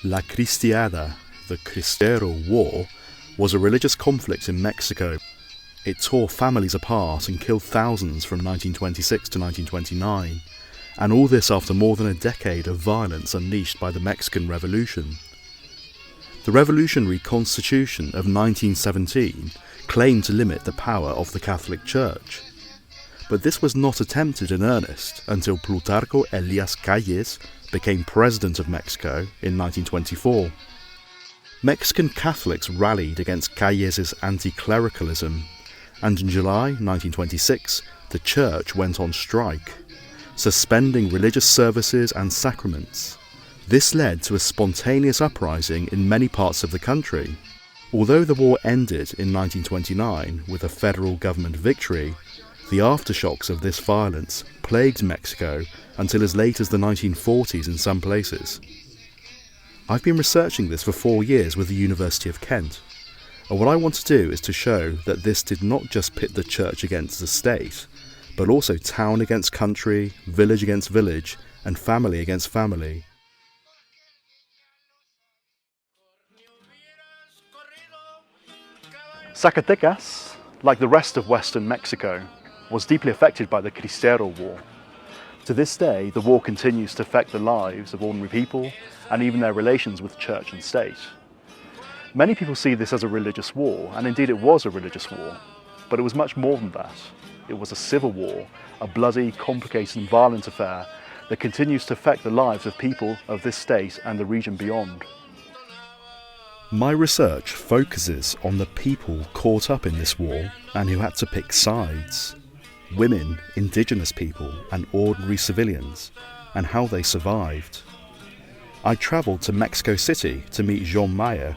La Cristiada, the Cristero War, was a religious conflict in Mexico. It tore families apart and killed thousands from 1926 to 1929, and all this after more than a decade of violence unleashed by the Mexican Revolution. The Revolutionary Constitution of 1917 claimed to limit the power of the Catholic Church. But this was not attempted in earnest until Plutarco Elias Calles became president of Mexico in 1924. Mexican Catholics rallied against Calles' anti-clericalism, and in July 1926 the church went on strike, suspending religious services and sacraments. This led to a spontaneous uprising in many parts of the country. Although the war ended in 1929 with a federal government victory, the aftershocks of this violence plagued Mexico until as late as the 1940s in some places. I've been researching this for 4 years with the University of Kent, and what I want to do is to show that this did not just pit the church against the state, but also town against country, village against village, and family against family. Zacatecas, like the rest of western Mexico, was deeply affected by the Cristero War. To this day, the war continues to affect the lives of ordinary people and even their relations with church and state. Many people see this as a religious war, and indeed it was a religious war, but it was much more than that. It was a civil war, a bloody, complicated and violent affair that continues to affect the lives of people of this state and the region beyond. My research focuses on the people caught up in this war and who had to pick sides. Women, indigenous people and ordinary civilians, and how they survived. I travelled to Mexico City to meet Jean Mayer,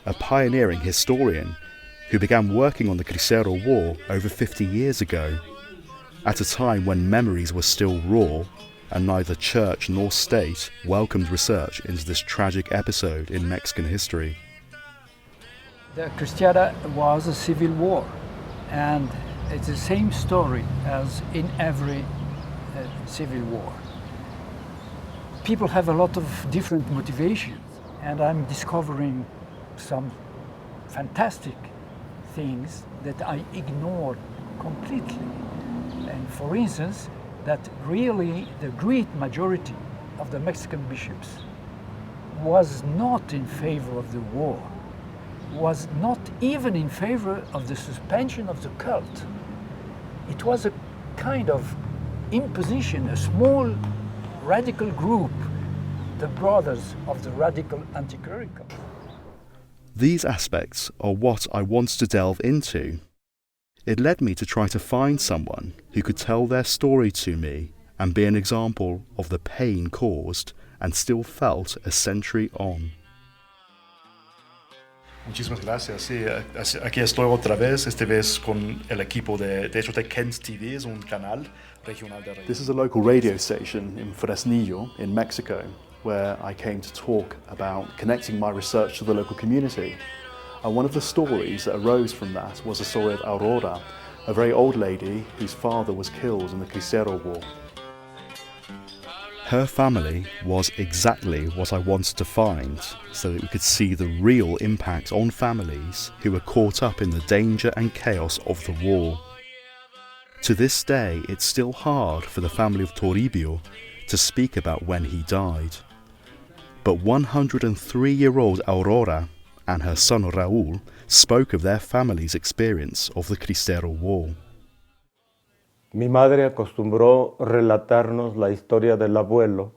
a pioneering historian who began working on the Cristero War over 50 years ago, at a time when memories were still raw and neither church nor state welcomed research into this tragic episode in Mexican history. The Cristiada was a civil war, and it's the same story as in every civil war. People have a lot of different motivations, and I'm discovering some fantastic things that I ignored completely. And for instance, that really the great majority of the Mexican bishops was not in favor of the war, was not even in favor of the suspension of the cult. It was a kind of imposition, a small radical group, the brothers of the radical anti-clerical. These aspects are what I wanted to delve into. It led me to try to find someone who could tell their story to me and be an example of the pain caused and still felt a century on. Muchísimas gracias. Sí, aquí estoy otra vez, esta vez con el equipo de hecho de Kent TV, es un canal regional de radio. This is a local radio station in Fresnillo in Mexico, where I came to talk about connecting my research to the local community. And one of the stories that arose from that was the story of Aurora, a very old lady whose father was killed in the Cristero War. Her family was exactly what I wanted to find, so that we could see the real impact on families who were caught up in the danger and chaos of the war. To this day, it's still hard for the family of Toribio to speak about when he died. But 103-year-old Aurora and her son Raúl spoke of their family's experience of the Cristero War. Mi madre acostumbró relatarnos la historia del abuelo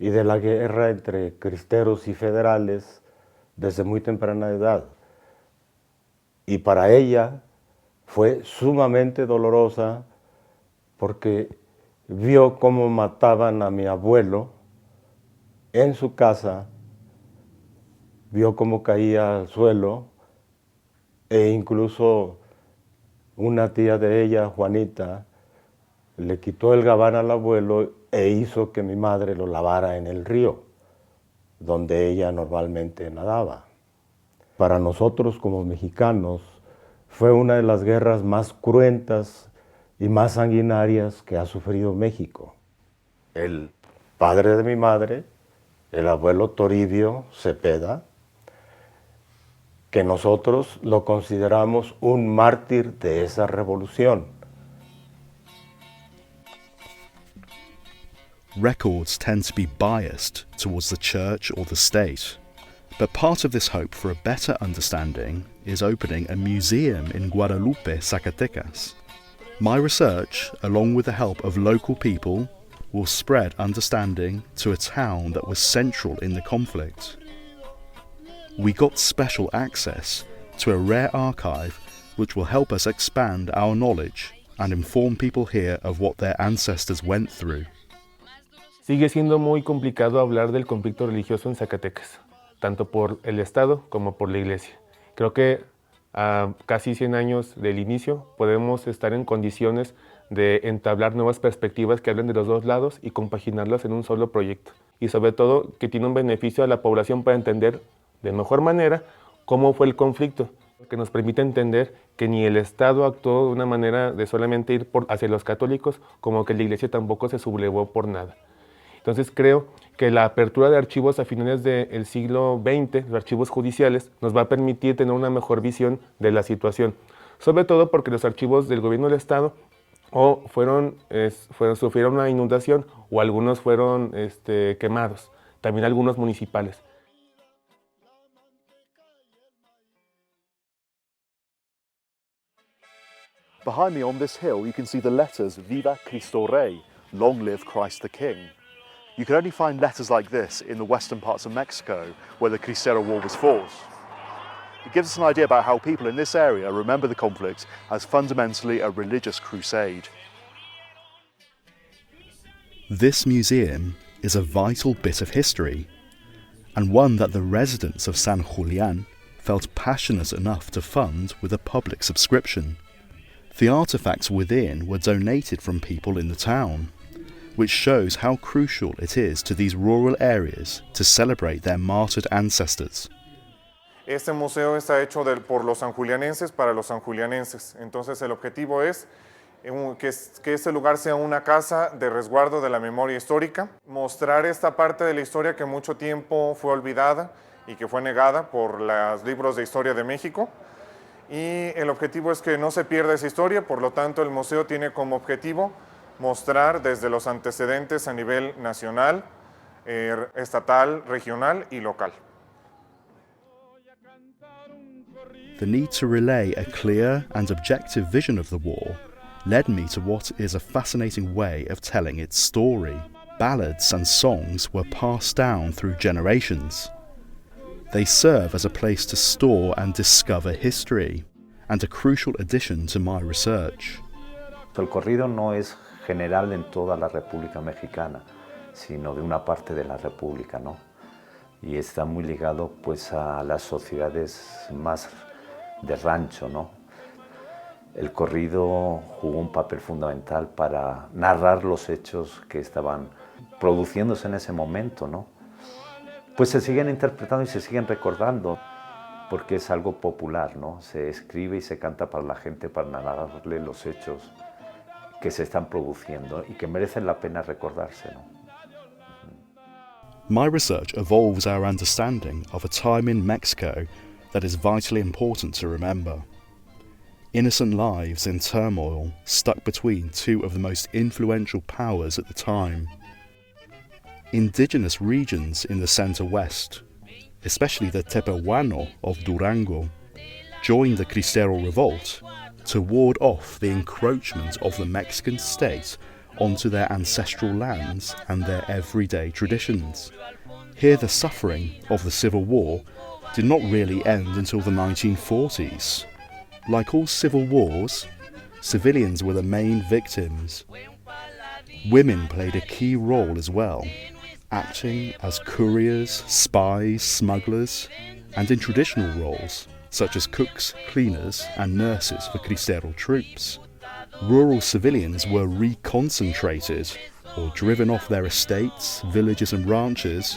y de la guerra entre cristeros y federales desde muy temprana edad. Y para ella fue sumamente dolorosa porque vio cómo mataban a mi abuelo en su casa, vio cómo caía al suelo e incluso una tía de ella, Juanita, le quitó el gabán al abuelo e hizo que mi madre lo lavara en el río, donde ella normalmente nadaba. Para nosotros como mexicanos fue una de las guerras más cruentas y más sanguinarias que ha sufrido México. El padre de mi madre el abuelo Toribio Cepeda, que nosotros lo consideramos un mártir de esa revolución. Records tend to be biased towards the church or the state, but part of this hope for a better understanding is opening a museum in Guadalupe, Zacatecas. My research, along with the help of local people, will spread understanding to a town that was central in the conflict. We got special access to a rare archive which will help us expand our knowledge and inform people here of what their ancestors went through. Sigue siendo muy complicado hablar del conflicto religioso en Zacatecas, tanto por el Estado como por la Iglesia. Creo que a casi 100 años del inicio podemos estar en condiciones de entablar nuevas perspectivas que hablen de los dos lados y compaginarlas en un solo proyecto. Y sobre todo que tiene un beneficio a la población para entender de mejor manera cómo fue el conflicto, que nos permite entender que ni el Estado actuó de una manera de solamente ir hacia los católicos, como que la Iglesia tampoco se sublevó por nada. Entonces creo que la apertura de archivos a finales del siglo XX, los archivos judiciales, nos va a permitir tener una mejor visión de la situación. Sobre todo porque los archivos del gobierno del Estado sufrieron una inundación o algunos fueron quemados, también algunos municipales. Behind me on this hill you can see the letters Viva Cristo Rey, long live Christ the King. You can only find letters like this in the western parts of Mexico where the Cristero War was fought. It gives us an idea about how people in this area remember the conflict as fundamentally a religious crusade. This museum is a vital bit of history, and one that the residents of San Julián felt passionate enough to fund with a public subscription. The artefacts within were donated from people in the town, which shows how crucial it is to these rural areas to celebrate their martyred ancestors. Este museo está hecho por los sanjulianenses para los sanjulianenses. Entonces el objetivo es que este lugar sea una casa de resguardo de la memoria histórica, mostrar esta parte de la historia que mucho tiempo fue olvidada y que fue negada por los libros de historia de México. Y el objetivo es que no se pierda esa historia, por lo tanto el museo tiene como objetivo mostrar desde los antecedentes a nivel nacional, estatal, regional y local. The need to relay a clear and objective vision of the war led me to what is a fascinating way of telling its story. Ballads and songs were passed down through generations. They serve as a place to store and discover history, and a crucial addition to my research. El corrido no es general en toda la República Mexicana, sino de una parte de la República, ¿no? Y está muy ligado pues a las sociedades más de rancho, ¿no? El corrido jugó un papel fundamental para narrar los hechos que estaban produciéndose en ese momento, ¿no? Pues se siguen interpretando y se siguen recordando, porque es algo popular, ¿no? Se escribe y se canta para la gente, para narrarle los hechos que se están produciendo y que merecen la pena recordarse, ¿no? My research evolves our understanding of a time in Mexico that is vitally important to remember. Innocent lives in turmoil, stuck between two of the most influential powers at the time. Indigenous regions in the center-west, especially the Tepehuano of Durango, joined the Cristero revolt to ward off the encroachment of the Mexican state onto their ancestral lands and their everyday traditions. Here the suffering of the Civil War did not really end until the 1940s. Like all civil wars, civilians were the main victims. Women played a key role as well, acting as couriers, spies, smugglers, and in traditional roles, such as cooks, cleaners, and nurses for Cristero troops. Rural civilians were reconcentrated or driven off their estates, villages, and ranches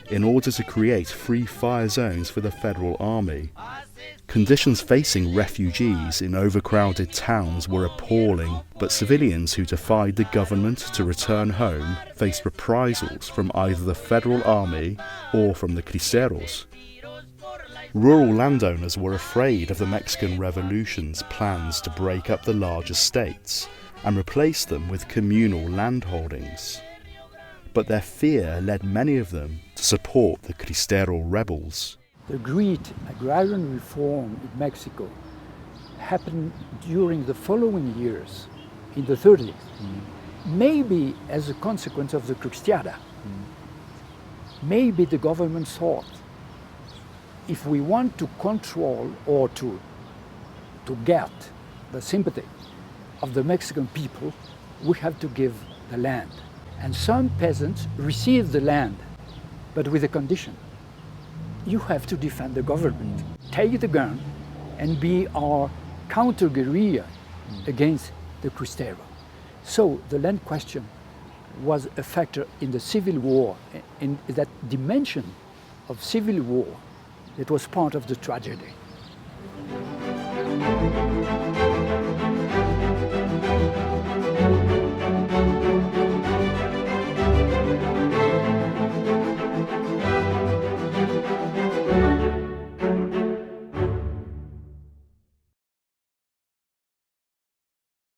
in order to create free fire zones for the Federal Army. Conditions facing refugees in overcrowded towns were appalling, but civilians who defied the government to return home faced reprisals from either the federal army or from the Cristeros. Rural landowners were afraid of the Mexican Revolution's plans to break up the large estates and replace them with communal landholdings. But their fear led many of them to support the Cristero rebels. The great agrarian reform in Mexico happened during the following years, in the 30s, maybe as a consequence of the Cristiada. Maybe the government thought, if we want to control or to get the sympathy of the Mexican people, we have to give the land. And some peasants received the land, but with a condition. You have to defend the government. Take the gun and be our counter-guerrilla against the Cristero. So the land question was a factor in the civil war, in that dimension of civil war that was part of the tragedy.